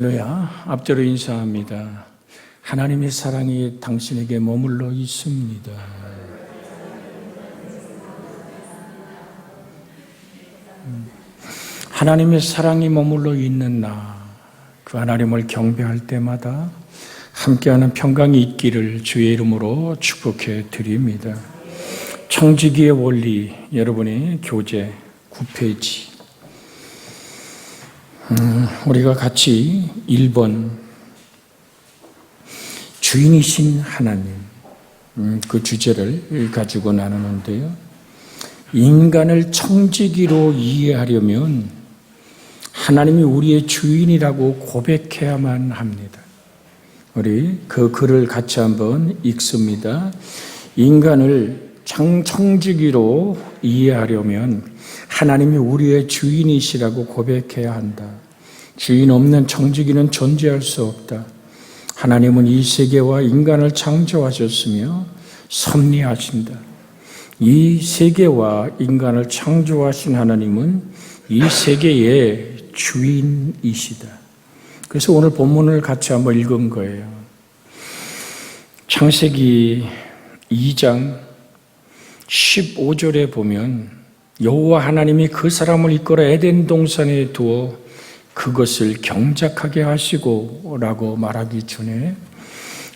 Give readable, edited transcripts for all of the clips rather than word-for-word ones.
할렐루야, 앞뒤로 인사합니다. 하나님의 사랑이 당신에게 머물러 있습니다. 하나님의 사랑이 머물러 있는 그 하나님을 경배할 때마다 함께하는 평강이 있기를 주의 이름으로 축복해 드립니다. 청지기의 원리, 여러분의 교재 9페이지. 우리가 같이 1번 주인이신 하나님, 그 주제를 가지고 나누는데요. 인간을 청지기로 이해하려면 하나님이 우리의 주인이라고 고백해야만 합니다. 우리 그 글을 같이 한번 읽습니다. 인간을 청지기로 이해하려면 하나님이 우리의 주인이시라고 고백해야 한다. 주인 없는 청지기는 존재할 수 없다. 하나님은 이 세계와 인간을 창조하셨으며 섭리하신다. 이 세계와 인간을 창조하신 하나님은 이 세계의 주인이시다. 그래서 오늘 본문을 같이 한번 읽은 거예요. 창세기 2장 15절에 보면 여호와 하나님이 그 사람을 이끌어 에덴 동산에 두어 그것을 경작하게 하시고 라고 말하기 전에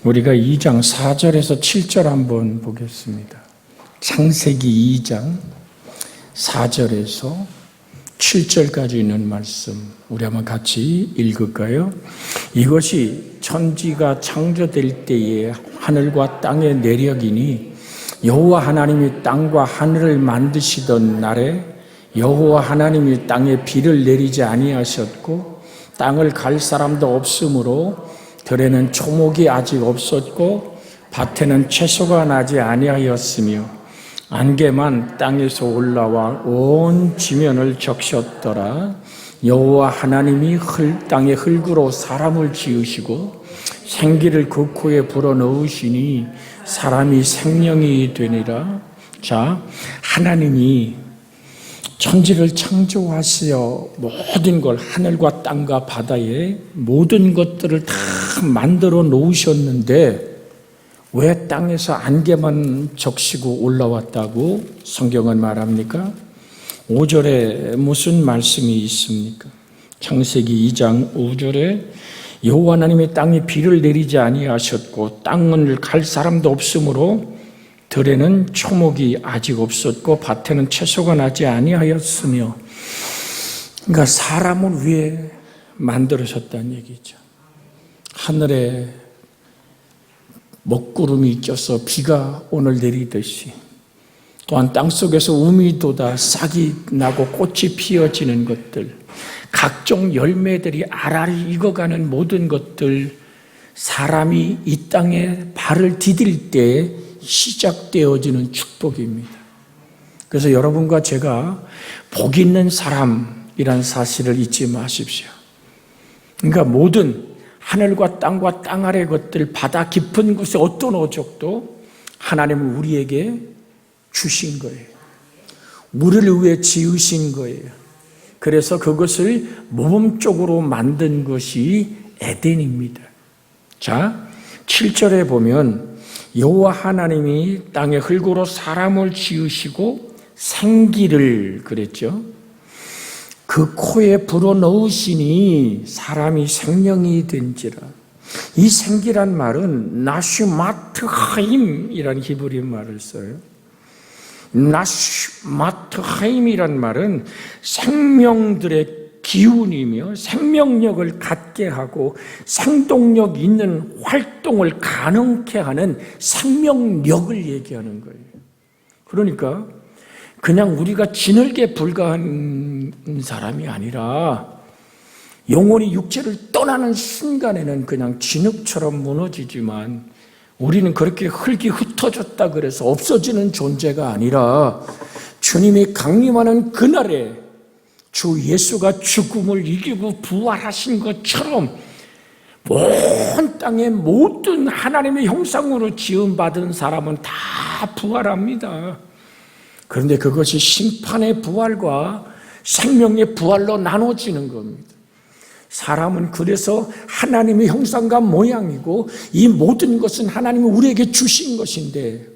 우리가 2장 4절에서 7절 한번 보겠습니다. 창세기 2장 4절에서 7절까지 있는 말씀 우리 한번 같이 읽을까요? 이것이 천지가 창조될 때에 하늘과 땅의 내력이니 여호와 하나님이 땅과 하늘을 만드시던 날에 여호와 하나님이 땅에 비를 내리지 아니하셨고 땅을 갈 사람도 없으므로 들에는 초목이 아직 없었고 밭에는 채소가 나지 아니하였으며 안개만 땅에서 올라와 온 지면을 적셨더라. 여호와 하나님이 땅의 흙으로 사람을 지으시고 생기를 그 코에 불어넣으시니 사람이 생명이 되니라. 자, 하나님이 천지를 창조하시어 모든 걸 하늘과 땅과 바다에 모든 것들을 다 만들어 놓으셨는데 왜 땅에서 안개만 적시고 올라왔다고 성경은 말합니까? 5절에 무슨 말씀이 있습니까? 창세기 2장 5절에 여호와 하나님이 땅에 비를 내리지 아니하셨고 땅을 갈 사람도 없으므로 들에는 초목이 아직 없었고 밭에는 채소가 나지 아니하였으며, 그러니까 사람을 위해 만들어졌다는 얘기죠. 하늘에 먹구름이 껴서 비가 오늘 내리듯이 또한 땅속에서 우미 돋아 싹이 나고 꽃이 피어지는 것들, 각종 열매들이 알알이 익어가는 모든 것들, 사람이 이 땅에 발을 디딜 때 시작되어지는 축복입니다. 그래서 여러분과 제가 복 있는 사람이란 사실을 잊지 마십시오. 그러니까 모든 하늘과 땅과 땅 아래 것들, 바다 깊은 곳의 어떤 어족도 하나님은 우리에게 주신 거예요. 우리를 위해 지으신 거예요. 그래서 그것을 모범적으로 만든 것이 에덴입니다. 자, 7절에 보면 여호와 하나님이 땅의 흙으로 사람을 지으시고 생기를 그랬죠. 그 코에 불어넣으시니 사람이 생명이 된지라. 이 생기란 말은 나슈마트하임이라는 히브리 말을 써요. 나슈마트하임이란 말은 생명들의 기운이며 생명력을 갖게 하고 생동력 있는 활동을 가능케 하는 생명력을 얘기하는 거예요. 그러니까 그냥 우리가 지늘게 불과한 사람이 아니라 영혼이 육체를 떠나는 순간에는 그냥 진흙처럼 무너지지만 우리는 그렇게 흙이 흩어졌다 그래서 없어지는 존재가 아니라 주님이 강림하는 그날에 주 예수가 죽음을 이기고 부활하신 것처럼 온 땅의 모든 하나님의 형상으로 지음받은 사람은 다 부활합니다. 그런데 그것이 심판의 부활과 생명의 부활로 나눠지는 겁니다. 사람은 그래서 하나님의 형상과 모양이고 이 모든 것은 하나님이 우리에게 주신 것인데,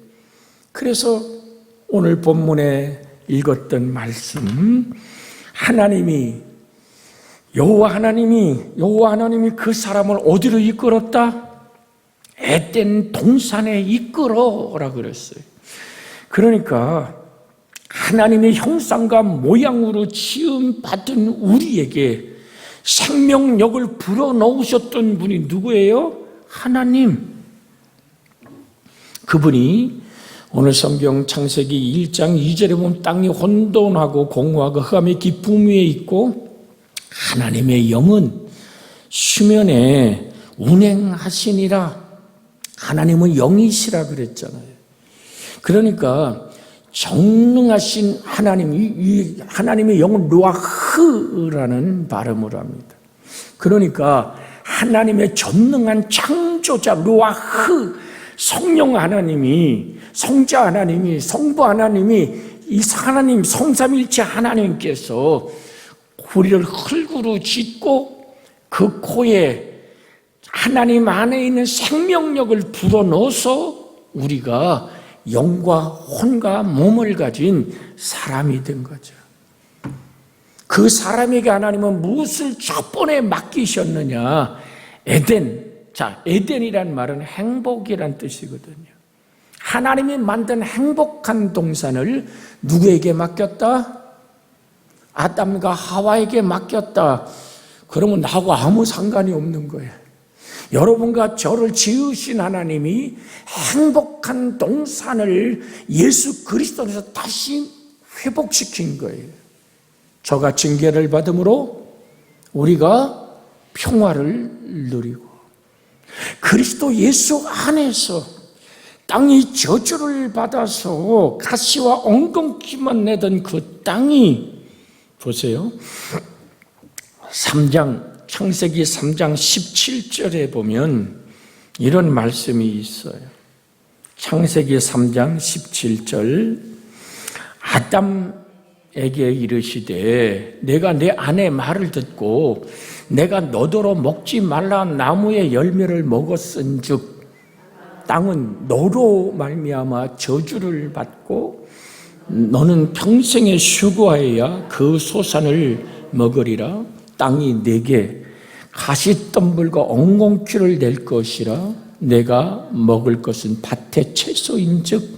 그래서 오늘 본문에 읽었던 말씀, 여호와 하나님이 그 사람을 어디로 이끌었다? 에덴 동산에 이끌어라 그랬어요. 그러니까 하나님의 형상과 모양으로 지음받은 우리에게 생명력을 불어넣으셨던 분이 누구예요? 하나님. 그분이 오늘 성경 창세기 1장 2절에 보면 땅이 혼돈하고 공허하고 흑암의 깊음 위에 있고 하나님의 영은 수면에 운행하시니라. 하나님은 영이시라 그랬잖아요. 그러니까 전능하신 하나님, 이 하나님의 영은 루아흐라는 발음을 합니다. 그러니까 하나님의 전능한 창조자 루아흐, 성령 하나님이, 성자 하나님이, 성부 하나님이, 이 하나님 성삼일체 하나님께서 우리를 흙으로 짓고 그 코에 하나님 안에 있는 생명력을 불어넣어서 우리가 영과 혼과 몸을 가진 사람이 된 거죠. 그 사람에게 하나님은 무엇을 첫 번에 맡기셨느냐? 에덴. 자, 에덴이란 말은 행복이란 뜻이거든요. 하나님이 만든 행복한 동산을 누구에게 맡겼다? 아담과 하와에게 맡겼다. 그러면 나하고 아무 상관이 없는 거예요. 여러분과 저를 지으신 하나님이 행복한 동산을 예수 그리스도에서 다시 회복시킨 거예요. 저가 징계를 받음으로 우리가 평화를 누리고, 그리스도 예수 안에서 땅이 저주를 받아서 가시와 엉겅퀴만 내던 그 땅이, 보세요, 창세기 3장 17절에 보면 이런 말씀이 있어요. 창세기 3장 17절, 아담에게 이르시되 내가 내 아내 말을 듣고 내가 너더러 먹지 말라 나무의 열매를 먹었은즉 땅은 너로 말미암아 저주를 받고 너는 평생에 수고하여야 그 소산을 먹으리라. 땅이 내게 가시덤불과 엉겅퀴를 낼 것이라. 내가 먹을 것은 밭의 채소인즉.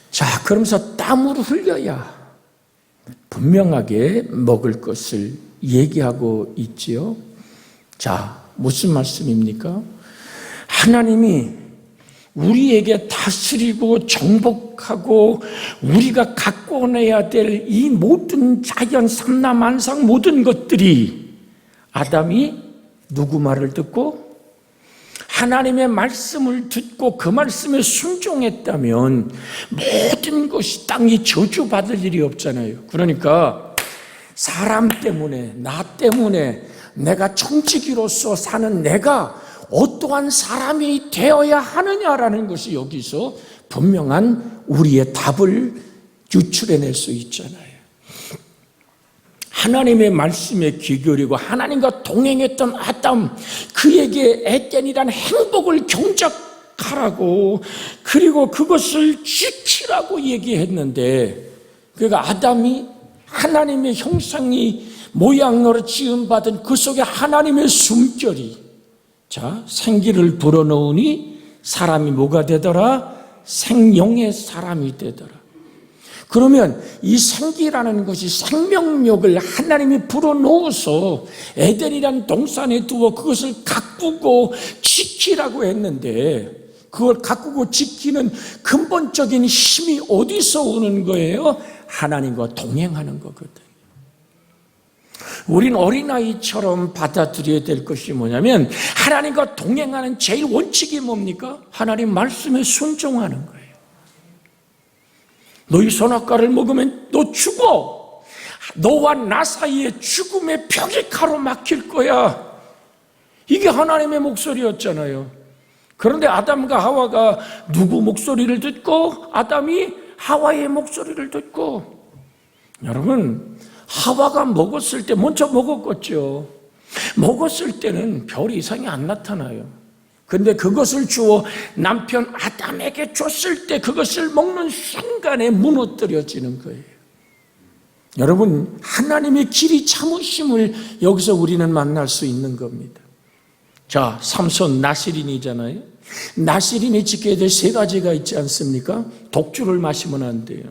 자, 그러면서 땀으로 흘려야 분명하게 먹을 것을 얘기하고 있지요. 자, 무슨 말씀입니까? 하나님이 우리에게 다스리고 정복하고 우리가 갖고 내야 될 이 모든 자연, 삼남, 만상 모든 것들이 아담이 누구 말을 듣고 하나님의 말씀을 듣고 그 말씀에 순종했다면 모든 것이 땅이 저주받을 일이 없잖아요. 그러니까 사람 때문에, 나 때문에, 내가 청지기로서 사는 내가 어떠한 사람이 되어야 하느냐라는 것이 여기서 분명한 우리의 답을 유출해낼 수 있잖아요. 하나님의 말씀에 귀 기울이고 하나님과 동행했던 아담, 그에게 에덴이란 행복을 경작하라고, 그리고 그것을 지키라고 얘기했는데, 그러니까 아담이 하나님의 형상이 모양으로 지음받은 그 속에 하나님의 숨결이, 자, 생기를 불어넣으니 사람이 뭐가 되더라? 생명의 사람이 되더라. 그러면 이 생기라는 것이 생명력을 하나님이 불어넣어서 에덴이라는 동산에 두어 그것을 가꾸고 지키라고 했는데, 그걸 가꾸고 지키는 근본적인 힘이 어디서 오는 거예요? 하나님과 동행하는 거거든요. 우린 어린아이처럼 받아들여야 될 것이 뭐냐면, 하나님과 동행하는 제일 원칙이 뭡니까? 하나님 말씀에 순종하는 거예요. 너희 선악과를 먹으면 너 죽어. 너와 나 사이에 죽음의 벽이 가로막힐 거야. 이게 하나님의 목소리였잖아요. 그런데 아담과 하와가 누구 목소리를 듣고? 아담이 하와의 목소리를 듣고. 여러분, 하와가 먹었을 때 먼저 먹었겠죠. 먹었을 때는 별 이상이 안 나타나요. 근데 그것을 주어 남편 아담에게 줬을 때 그것을 먹는 순간에 무너뜨려지는 거예요. 여러분, 하나님의 길이 참으심을 여기서 우리는 만날 수 있는 겁니다. 자, 삼손 나시린이잖아요. 나시린이 지켜야 될 3가지가 있지 않습니까? 독주를 마시면 안 돼요.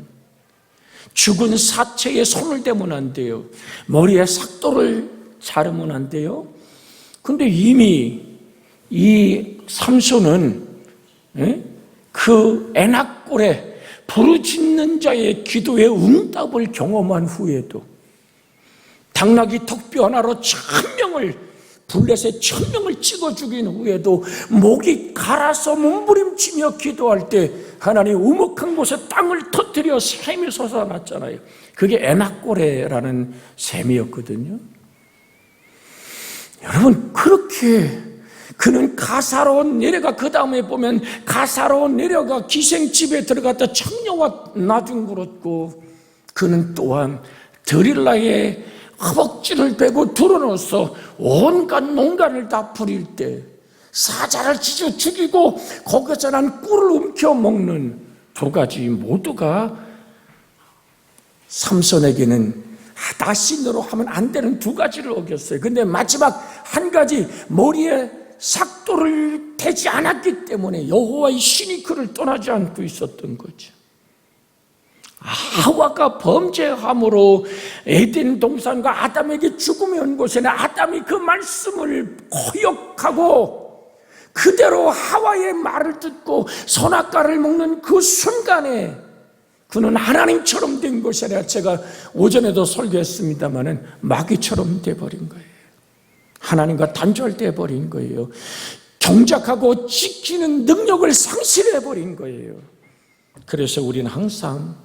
죽은 사체에 손을 대면 안 돼요. 머리에 삭도를 자르면 안 돼요. 근데 이미 이 삼손은 그 에낙골에 부르짖는 자의 기도의 응답을 경험한 후에도 당나귀 턱뼈 하나로 1000명을 블레셋 1000명을 찍어 죽인 후에도 목이 갈아서 몸부림치며 기도할 때 하나님 우묵한 곳에 땅을 터뜨려 샘이 솟아났잖아요. 그게 에낙골에라는 샘이었거든요. 여러분, 그렇게 그는 가사로운 내려가, 그 다음에 보면 가사로운 내려가 기생집에 들어갔다 청녀와 나중 물었고, 그는 또한 드릴라의 허벅지를 베고 드러넣어서 온갖 농간을 다 부릴 때 사자를 찢어 죽이고 거기서 난 꿀을 움켜 먹는 2가지 모두가 삼손에게는 나신으로 하면 안 되는 2가지를 어겼어요. 근데 마지막 한 가지, 머리에 삭도를 대지 않았기 때문에 여호와의 신이 그를 떠나지 않고 있었던 거죠. 하와가 범죄함으로 에덴 동산과 아담에게 죽음이 온 곳에는 아담이 그 말씀을 거역하고 그대로 하와의 말을 듣고 선악과를 먹는 그 순간에 그는 하나님처럼 된 것이 아니라, 제가 오전에도 설교했습니다마는 마귀처럼 돼버린 거예요. 하나님과 단절돼 버린 거예요. 경작하고 지키는 능력을 상실해버린 거예요. 그래서 우리는 항상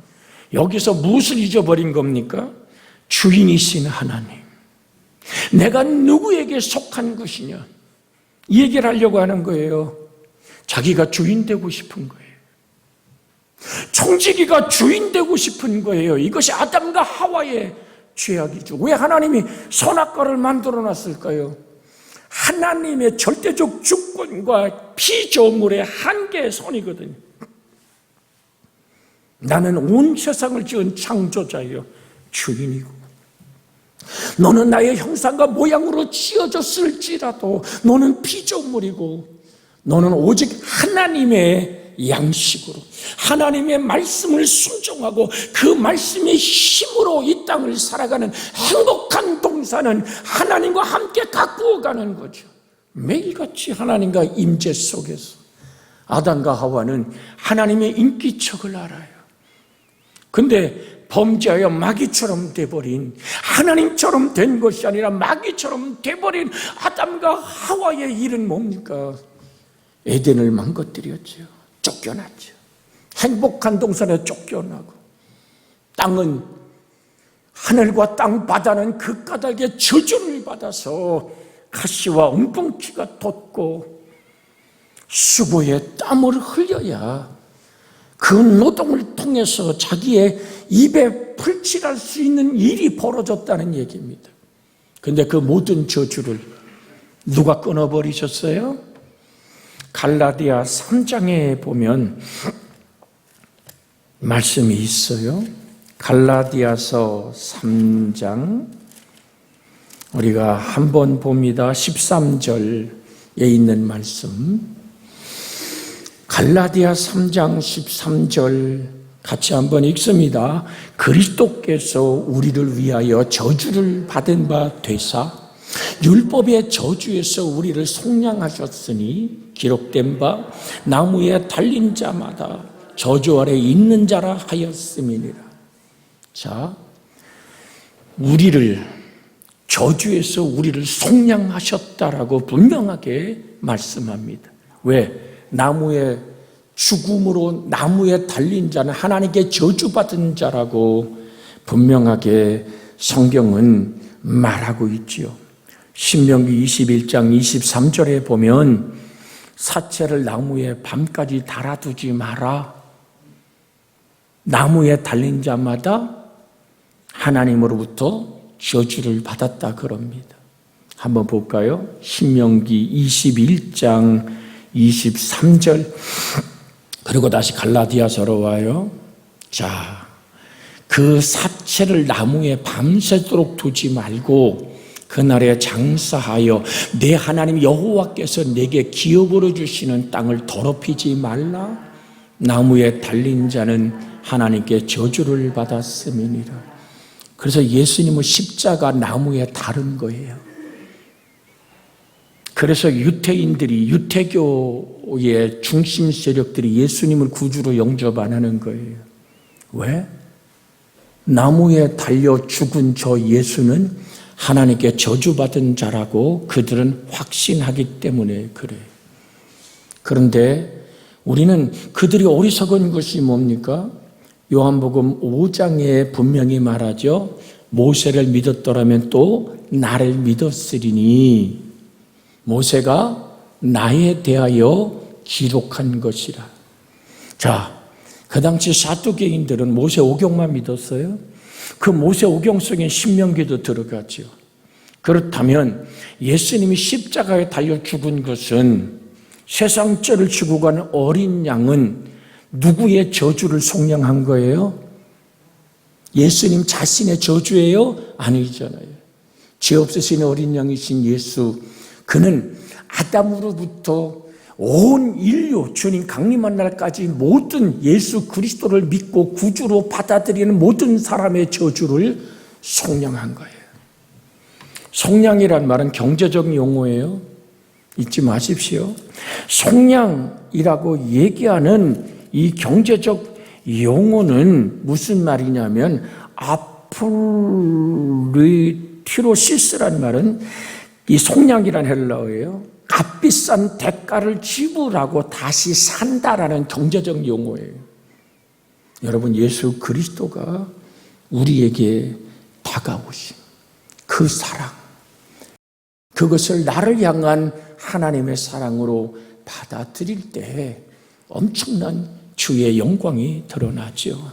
여기서 무엇을 잊어버린 겁니까? 주인이신 하나님, 내가 누구에게 속한 것이냐, 이 얘기를 하려고 하는 거예요. 자기가 주인 되고 싶은 거예요. 청지기가 주인 되고 싶은 거예요. 이것이 아담과 하와의 죄악이죠. 왜 하나님이 선악과를 만들어 놨을까요? 하나님의 절대적 주권과 피조물의 한계의 선이거든요. 나는 온 세상을 지은 창조자예요. 주인이고, 너는 나의 형상과 모양으로 지어졌을지라도 너는 피조물이고, 너는 오직 하나님의 양식으로 하나님의 말씀을 순종하고 그 말씀의 힘으로 이 땅을 살아가는 행복한 동산은 하나님과 함께 가꾸어 가는 거죠. 매일같이 하나님과 임재 속에서 아담과 하와는 하나님의 인기척을 알아요. 근데 범죄하여 마귀처럼 돼버린, 하나님처럼 된 것이 아니라 마귀처럼 돼버린 아담과 하와의 일은 뭡니까? 에덴을 망가뜨렸죠. 쫓겨났죠. 행복한 동산에 쫓겨나고, 땅은, 하늘과 땅 바다는 그 까닭에 저주를 받아서 가시와 엉겅퀴가 돋고 수고의 땀을 흘려야 그 노동을 통해서 자기의 입에 풀칠할 수 있는 일이 벌어졌다는 얘기입니다. 그런데 그 모든 저주를 누가 끊어버리셨어요? 갈라디아 3장에 보면 말씀이 있어요. 갈라디아서 3장 우리가 한번 봅니다. 13절에 있는 말씀, 갈라디아 3장 13절 같이 한번 읽습니다. 그리스도께서 우리를 위하여 저주를 받은 바 되사 율법의 저주에서 우리를 속량하셨으니 기록된 바 나무에 달린 자마다 저주 아래 있는 자라 하였음이니라. 자, 우리를 저주에서 우리를 속량하셨다라고 분명하게 말씀합니다. 왜? 나무의 죽음으로 나무에 달린 자는 하나님께 저주받은 자라고 분명하게 성경은 말하고 있지요. 신명기 21장 23절에 보면 사체를 나무에 밤까지 달아두지 마라. 나무에 달린 자마다 하나님으로부터 저주를 받았다 그럽니다. 한번 볼까요? 신명기 21장 23절. 그리고 다시 갈라디아서로 와요. 자, 그 사체를 나무에 밤새도록 두지 말고 그날에 장사하여 내 하나님 여호와께서 내게 기업으로 주시는 땅을 더럽히지 말라. 나무에 달린 자는 하나님께 저주를 받았음이니라. 그래서 예수님은 십자가 나무에 달은 거예요. 그래서 유태인들이, 유태교의 중심 세력들이 예수님을 구주로 영접 안 하는 거예요. 왜? 나무에 달려 죽은 저 예수는 하나님께 저주받은 자라고 그들은 확신하기 때문에 그래요. 그런데 우리는 그들이 어리석은 것이 뭡니까? 요한복음 5장에 분명히 말하죠. 모세를 믿었더라면 또 나를 믿었으리니 모세가 나에 대하여 기록한 것이라. 자, 그 당시 사두개인들은 모세 오경만 믿었어요. 그 모세 오경 속에 신명기도 들어갔죠. 그렇다면 예수님이 십자가에 달려 죽은 것은 세상 죄를 지고 가는 어린 양은 누구의 저주를 속량한 거예요? 예수님 자신의 저주예요? 아니잖아요. 죄 없으신 어린 양이신 예수, 그는 아담으로부터 온 인류, 주님 강림한 날까지 모든 예수 그리스도를 믿고 구주로 받아들이는 모든 사람의 저주를 속량한 거예요. 속량이란 말은 경제적 용어예요. 잊지 마십시오. 속량이라고 얘기하는 이 경제적 용어는 무슨 말이냐면 아프리티로시스라는 말은 이 속량이란 헬라어예요. 값비싼 대가를 지불하고 다시 산다라는 경제적 용어예요. 여러분, 예수 그리스도가 우리에게 다가오신 그 사랑, 그것을 나를 향한 하나님의 사랑으로 받아들일 때 엄청난 주의 영광이 드러나죠.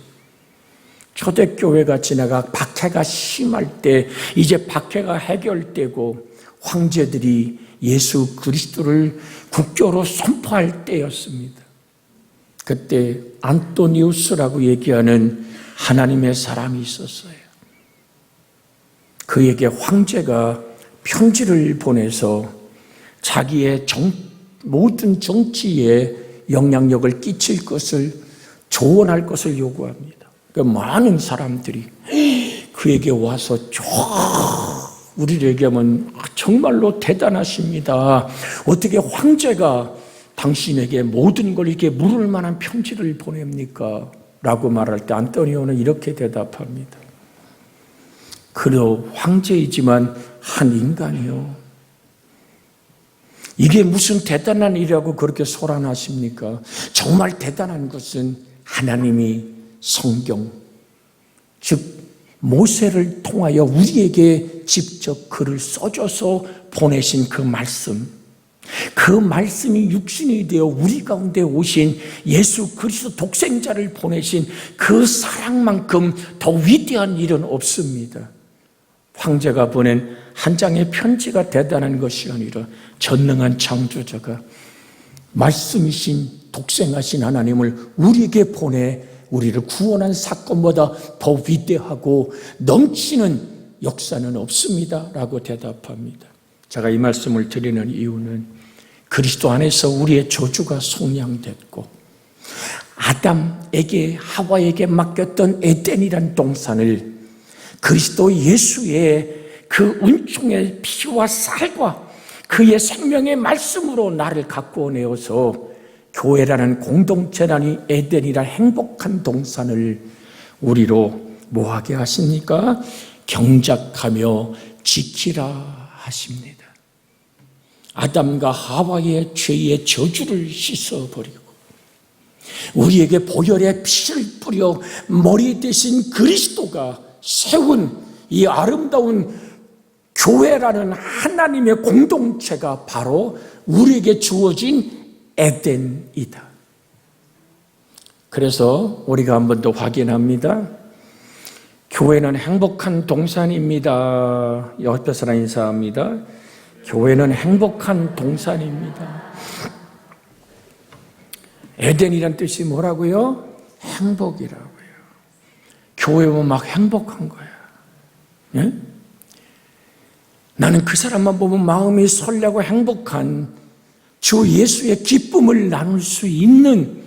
초대교회가 지나가 박해가 심할 때 이제 박해가 해결되고 황제들이 예수 그리스도를 국교로 선포할 때였습니다. 그때 안토니우스라고 얘기하는 하나님의 사람이 있었어요. 그에게 황제가 편지를 보내서 자기의 모든 정치에 영향력을 끼칠 것을, 조언할 것을 요구합니다. 그러니까 많은 사람들이 그에게 와서 우리를 얘기하면 정말로 대단하십니다. 어떻게 황제가 당신에게 모든 걸 이렇게 물을 만한 편지를 보냅니까? 라고 말할 때 안토니오는 이렇게 대답합니다. 그러 황제이지만 한 인간이요. 이게 무슨 대단한 일이라고 그렇게 소란하십니까? 정말 대단한 것은 하나님이 성경, 즉 모세를 통하여 우리에게 직접 글을 써줘서 보내신 그 말씀, 그 말씀이 육신이 되어 우리 가운데 오신 예수 그리스도 독생자를 보내신 그 사랑만큼 더 위대한 일은 없습니다. 황제가 보낸 한 장의 편지가 대단한 것이 아니라 전능한 창조자가 말씀이신 독생하신 하나님을 우리에게 보내 우리를 구원한 사건보다 더 위대하고 넘치는 역사는 없습니다 라고 대답합니다. 제가 이 말씀을 드리는 이유는 그리스도 안에서 우리의 저주가 속량됐고 아담에게 하와에게 맡겼던 에덴이란 동산을 그리스도 예수의 그 은총의 피와 살과 그의 생명의 말씀으로 나를 갖고 내어서 교회라는 공동체라는 에덴이란 행복한 동산을 우리로 뭐하게 하십니까? 경작하며 지키라 하십니다. 아담과 하와의 죄의 저주를 씻어버리고 우리에게 보혈의 피를 뿌려 머리 대신 그리스도가 세운 이 아름다운 교회라는 하나님의 공동체가 바로 우리에게 주어진 에덴이다. 그래서 우리가 한 번 더 확인합니다. 교회는 행복한 동산입니다. 옆에 사람 인사합니다. 교회는 행복한 동산입니다. 에덴이란 뜻이 뭐라고요? 행복이라고요. 교회 오면 막 행복한 거야. 예? 나는 그 사람만 보면 마음이 설레고 행복한 주 예수의 기쁨을 나눌 수 있는,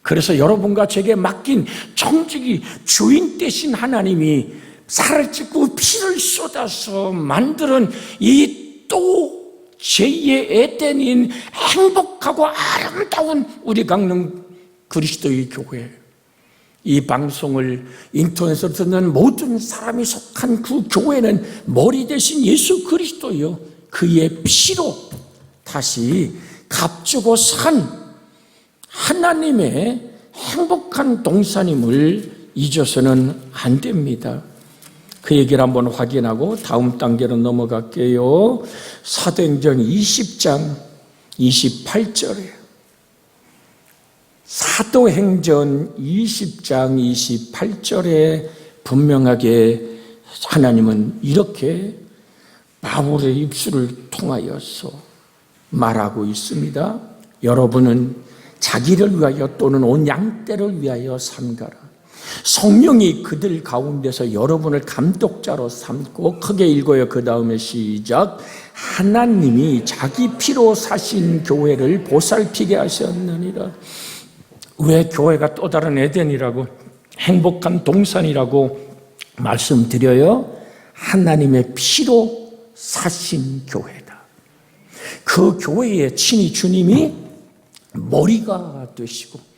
그래서 여러분과 제게 맡긴 청지기 주인 되신 하나님이 살을 찢고 피를 쏟아서 만드는 이 또 제2의 에덴인 행복하고 아름다운 우리 강릉 그리스도의 교회, 이 방송을 인터넷으로 듣는 모든 사람이 속한 그 교회는 머리 대신 예수 그리스도요, 그의 피로 다시 값주고 산 하나님의 행복한 동산임을 잊어서는 안 됩니다. 그 얘기를 한번 확인하고 다음 단계로 넘어갈게요. 사도행전 20장 28절에, 사도행전 20장 28절에 분명하게 하나님은 이렇게 바울의 입술을 통하여서 말하고 있습니다. 여러분은 자기를 위하여 또는 온 양떼를 위하여 삼가라. 성령이 그들 가운데서 여러분을 감독자로 삼고, 크게 읽어요. 그 다음에 시작. 하나님이 자기 피로 사신 교회를 보살피게 하셨느니라. 왜 교회가 또 다른 에덴이라고, 행복한 동산이라고 말씀드려요? 하나님의 피로 사신 교회다. 그 교회에 친히 주님이 머리가 되시고,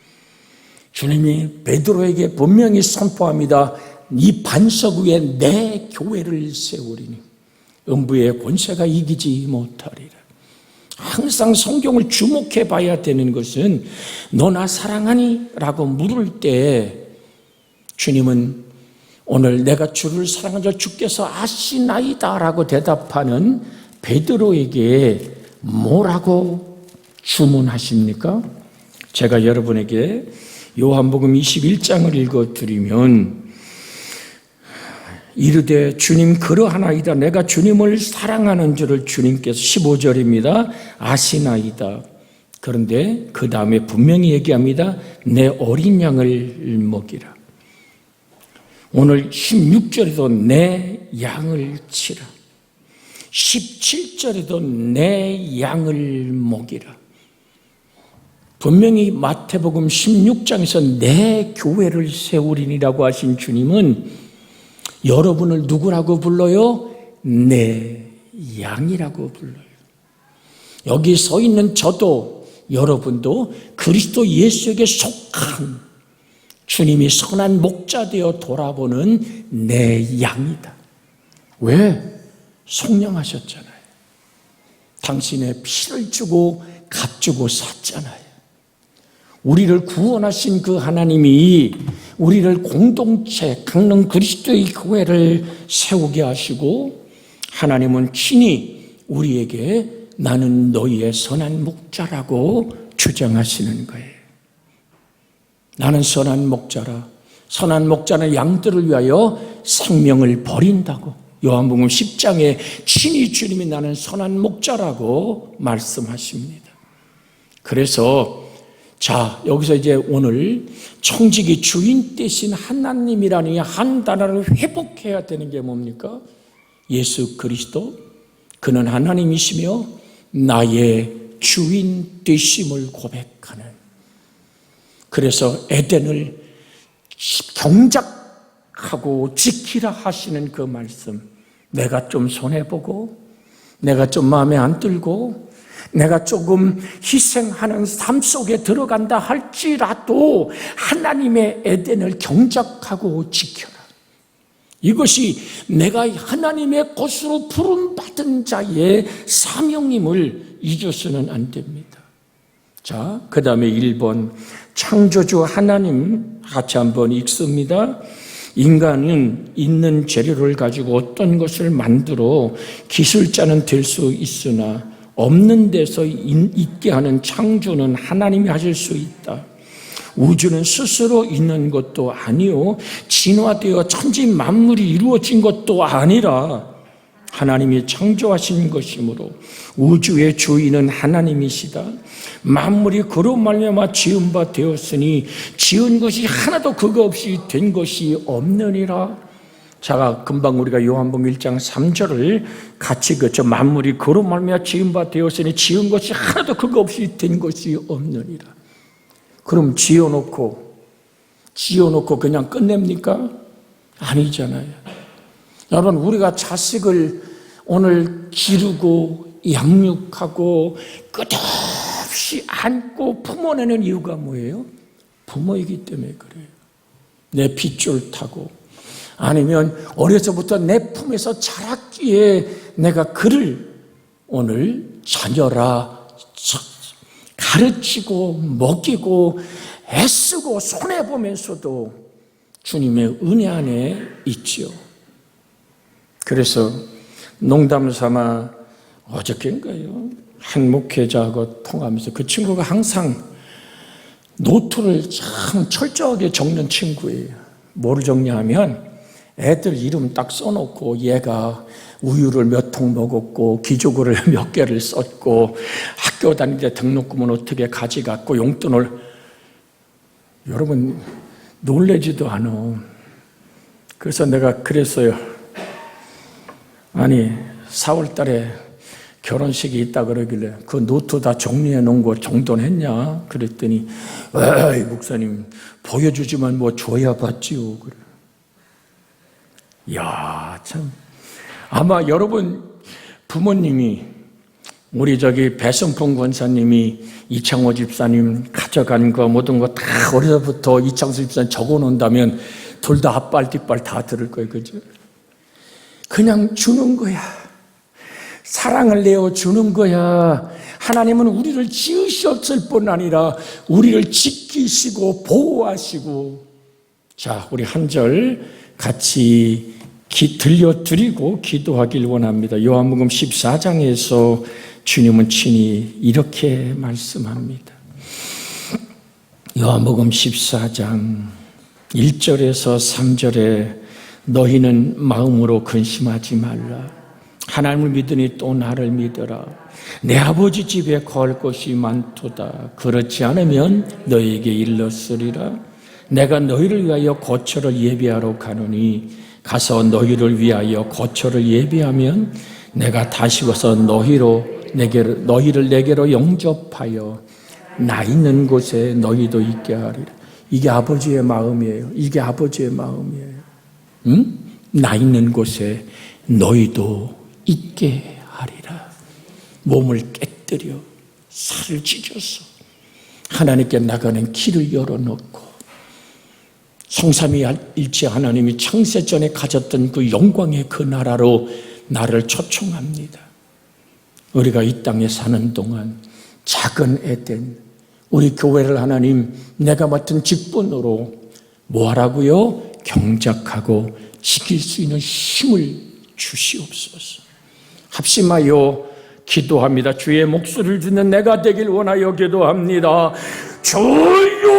주님이 베드로에게 분명히 선포합니다. 이 반석 위에 내 교회를 세우리니 음부의 권세가 이기지 못하리라. 항상 성경을 주목해 봐야 되는 것은, 너 나 사랑하니? 라고 물을 때 주님은 오늘 내가 주를 사랑하자 주께서 아시나이다 라고 대답하는 베드로에게 뭐라고 주문하십니까? 제가 여러분에게 요한복음 21장을 읽어드리면, 이르되 주님 그러하나이다. 내가 주님을 사랑하는 줄을 주님께서 15절입니다. 아시나이다. 그런데 그 다음에 분명히 얘기합니다. 내 어린 양을 먹이라. 오늘 16절에도 내 양을 치라. 17절에도 내 양을 먹이라. 분명히 마태복음 16장에서 내 교회를 세우리니라고 하신 주님은 여러분을 누구라고 불러요? 내 양이라고 불러요. 여기 서 있는 저도 여러분도 그리스도 예수에게 속한 주님이 선한 목자 되어 돌아보는 내 양이다. 왜? 속량하셨잖아요. 당신의 피를 주고 값주고 샀잖아요. 우리를 구원하신 그 하나님이 우리를 공동체 강릉 그리스도의 교회를 세우게 하시고, 하나님은 친히 우리에게 나는 너희의 선한 목자라고 주장하시는 거예요. 나는 선한 목자라. 선한 목자는 양들을 위하여 생명을 버린다고 요한복음 10장에 친히 주님이 나는 선한 목자라고 말씀하십니다. 그래서 자, 여기서 이제 오늘 청지기 주인 되신 하나님이라는 한 단어를 회복해야 되는 게 뭡니까? 예수 그리스도, 그는 하나님이시며 나의 주인 되심을 고백하는, 그래서 에덴을 경작하고 지키라 하시는 그 말씀, 내가 좀 손해보고 내가 좀 마음에 안 들고 내가 조금 희생하는 삶 속에 들어간다 할지라도 하나님의 에덴을 경작하고 지켜라. 이것이 내가 하나님의 것으로 부름받은 자의 사명임을 잊어서는 안 됩니다. 자, 그 다음에 1번 창조주 하나님 같이 한번 읽습니다. 인간은 있는 재료를 가지고 어떤 것을 만들어 기술자는 될 수 있으나 없는 데서 있게 하는 창조는 하나님이 하실 수 있다. 우주는 스스로 있는 것도 아니요 진화되어 천지 만물이 이루어진 것도 아니라 하나님이 창조하신 것이므로 우주의 주인은 하나님이시다. 만물이 그로 말미암아 지은 바 되었으니 지은 것이 하나도 그거 없이 된 것이 없느니라. 자, 금방 우리가 요한복음 1장 3절을 같이 만물이 그로 말미암아 지은 바 되었으니 지은 것이 하나도 그거 없이 된 것이 없느니라. 그럼 지어놓고 그냥 끝냅니까? 아니잖아요. 여러분, 우리가 자식을 오늘 기르고 양육하고 끝없이 안고 품어내는 이유가 뭐예요? 부모이기 때문에 그래요. 내 핏줄 타고, 아니면 어려서부터 내 품에서 자랐기에 내가 그를 오늘 자녀라 가르치고 먹이고 애쓰고 손해보면서도 주님의 은혜 안에 있지요. 그래서 농담 삼아 어저께인가요? 한 목회자하고 통하면서 그 친구가 항상 노트를 참 철저하게 적는 친구예요. 뭐를 적냐면 애들 이름 딱 써놓고 얘가 우유를 몇 통 먹었고 기저귀를 몇 개를 썼고 학교 다닐 때 등록금은 어떻게 가져갔고 용돈을, 여러분 놀래지도 않아. 그래서 내가 그랬어요. 아니 4월 달에 결혼식이 있다 그러길래 그 노트 다 정리해 놓은 거 정돈했냐? 그랬더니 에이 목사님 보여주지만 뭐 줘야 받지요. 그래. 이야 참, 아마 여러분 부모님이 우리 배성풍 권사님이 이창호 집사님 가져간 거 모든 거 다 어려서부터 이창수 집사님 적어놓는다면 둘 다 앞발 뒷발 다 들을 거예요. 그죠? 그냥 주는 거야. 사랑을 내어 주는 거야. 하나님은 우리를 지으셨을 뿐 아니라 우리를 지키시고 보호하시고. 자, 우리 한 절 같이 들려드리고 기도하길 원합니다. 요한복음 14장에서 주님은 친히 이렇게 말씀합니다. 요한복음 14장 1절에서 3절에 너희는 마음으로 근심하지 말라. 하나님을 믿으니 또 나를 믿어라. 내 아버지 집에 거할 곳이 많도다. 그렇지 않으면 너희에게 일렀으리라. 내가 너희를 위하여 거처를 예비하러 가노니 가서 너희를 위하여 거처를 예비하면 내가 다시 와서 너희를 내게로 영접하여 나 있는 곳에 너희도 있게 하리라. 이게 아버지의 마음이에요. 이게 아버지의 마음이에요. 응? 나 있는 곳에 너희도 있게 하리라. 몸을 깨뜨려 살을 찢어서 하나님께 나가는 길을 열어놓고 성삼위일체 하나님이 창세전에 가졌던 그 영광의 그 나라로 나를 초청합니다. 우리가 이 땅에 사는 동안 작은 에덴, 우리 교회를 하나님 내가 맡은 직분으로 뭐하라고요? 경작하고 지킬 수 있는 힘을 주시옵소서. 합심하여 기도합니다. 주의 목소리를 듣는 내가 되길 원하여 기도합니다. 주여!